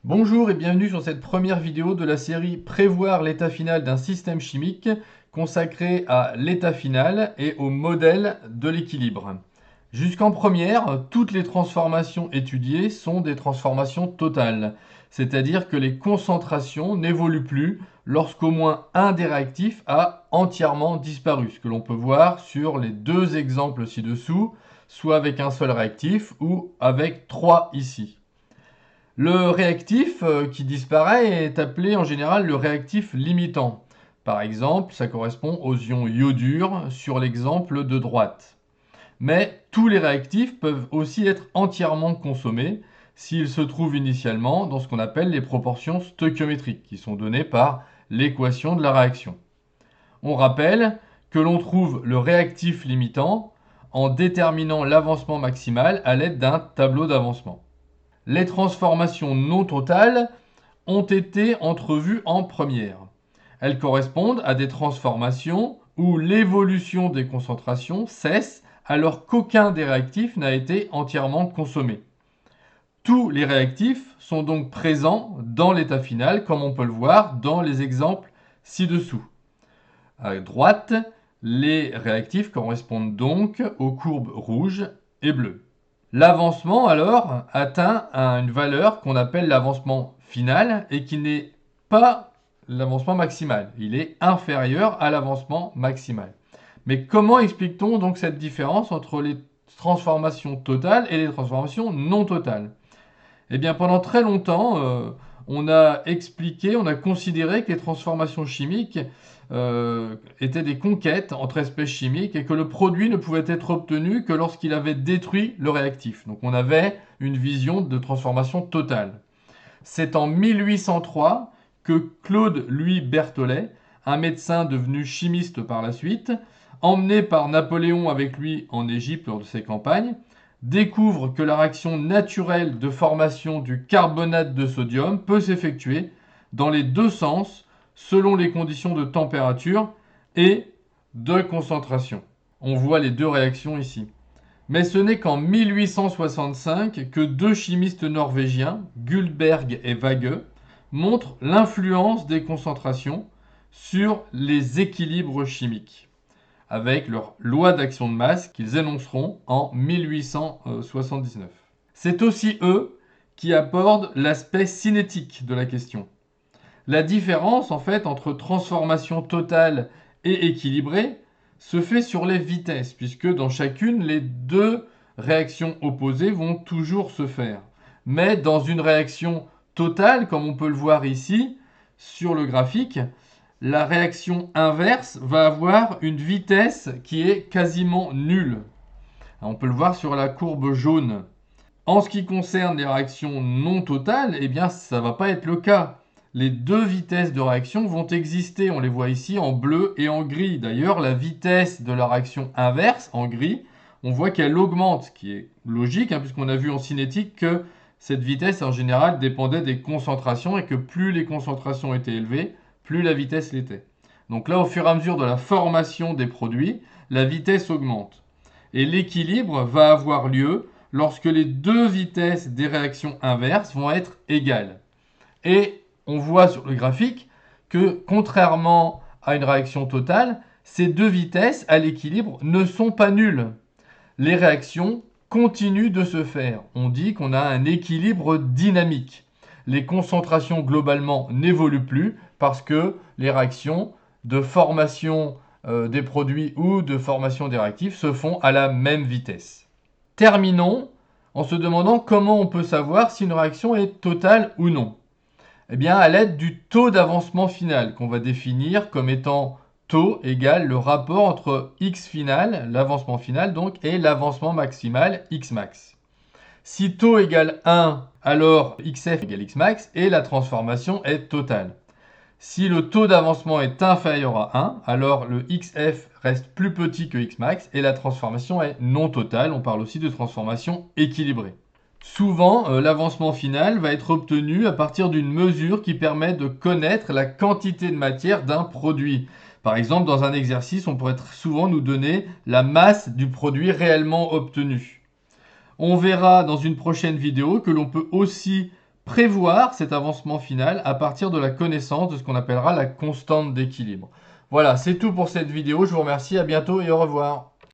Bonjour et bienvenue sur cette première vidéo de la série Prévoir l'état final d'un système chimique consacrée à l'état final et au modèle de l'équilibre. Jusqu'en première, toutes les transformations étudiées sont des transformations totales, c'est-à-dire que les concentrations n'évoluent plus lorsqu'au moins un des réactifs a entièrement disparu, ce que l'on peut voir sur les deux exemples ci-dessous, soit avec un seul réactif ou avec trois ici. Le réactif qui disparaît est appelé en général le réactif limitant. Par exemple, ça correspond aux ions iodure sur l'exemple de droite. Mais tous les réactifs peuvent aussi être entièrement consommés s'ils se trouvent initialement dans ce qu'on appelle les proportions stoichiométriques, qui sont données par l'équation de la réaction. On rappelle que l'on trouve le réactif limitant en déterminant l'avancement maximal à l'aide d'un tableau d'avancement. Les transformations non totales ont été entrevues en première. Elles correspondent à des transformations où l'évolution des concentrations cesse alors qu'aucun des réactifs n'a été entièrement consommé. Tous les réactifs sont donc présents dans l'état final, comme on peut le voir dans les exemples ci-dessous. À droite, les réactifs correspondent donc aux courbes rouges et bleues. L'avancement, alors, atteint une valeur qu'on appelle l'avancement final et qui n'est pas l'avancement maximal. Il est inférieur à l'avancement maximal. Mais comment explique-t-on donc cette différence entre les transformations totales et les transformations non totales? Eh bien, pendant très longtemps, on a considéré que les transformations chimiques étaient des conquêtes entre espèces chimiques et que le produit ne pouvait être obtenu que lorsqu'il avait détruit le réactif. Donc on avait une vision de transformation totale. C'est en 1803 que Claude-Louis Berthollet, un médecin devenu chimiste par la suite, emmené par Napoléon avec lui en Égypte lors de ses campagnes, découvre que la réaction naturelle de formation du carbonate de sodium peut s'effectuer dans les deux sens selon les conditions de température et de concentration. On voit les deux réactions ici. Mais ce n'est qu'en 1865 que deux chimistes norvégiens, Guldberg et Vage, montrent l'influence des concentrations sur les équilibres chimiques, avec leur loi d'action de masse qu'ils énonceront en 1879. C'est aussi eux qui abordent l'aspect cinétique de la question. La différence en fait entre transformation totale et équilibrée se fait sur les vitesses, puisque dans chacune, les deux réactions opposées vont toujours se faire. Mais dans une réaction totale, comme on peut le voir ici sur le graphique, la réaction inverse va avoir une vitesse qui est quasiment nulle. On peut le voir sur la courbe jaune. En ce qui concerne les réactions non totales, eh bien, ça ne va pas être le cas. Les deux vitesses de réaction vont exister, on les voit ici en bleu et en gris. D'ailleurs, la vitesse de la réaction inverse, en gris, on voit qu'elle augmente, ce qui est logique, puisqu'on a vu en cinétique que cette vitesse, en général, dépendait des concentrations et que plus les concentrations étaient élevées, plus la vitesse l'était. Donc là, au fur et à mesure de la formation des produits, la vitesse augmente. Et l'équilibre va avoir lieu lorsque les deux vitesses des réactions inverses vont être égales. Et on voit sur le graphique que, contrairement à une réaction totale, ces deux vitesses à l'équilibre ne sont pas nulles. Les réactions continuent de se faire. On dit qu'on a un équilibre dynamique. Les concentrations globalement n'évoluent plus parce que les réactions de formation des produits ou de formation des réactifs se font à la même vitesse. Terminons en se demandant comment on peut savoir si une réaction est totale ou non. Eh bien, à l'aide du taux d'avancement final, qu'on va définir comme étant taux égale le rapport entre x final, l'avancement final donc, et l'avancement maximal, x max. Si taux égale 1, alors xf égale x max et la transformation est totale. Si le taux d'avancement est inférieur à 1, alors le xf reste plus petit que xmax et la transformation est non totale. On parle aussi de transformation équilibrée. Souvent, l'avancement final va être obtenu à partir d'une mesure qui permet de connaître la quantité de matière d'un produit. Par exemple, dans un exercice, on pourrait souvent nous donner la masse du produit réellement obtenu. On verra dans une prochaine vidéo que l'on peut aussi prévoir cet avancement final à partir de la connaissance de ce qu'on appellera la constante d'équilibre. Voilà, c'est tout pour cette vidéo. Je vous remercie, à bientôt et au revoir.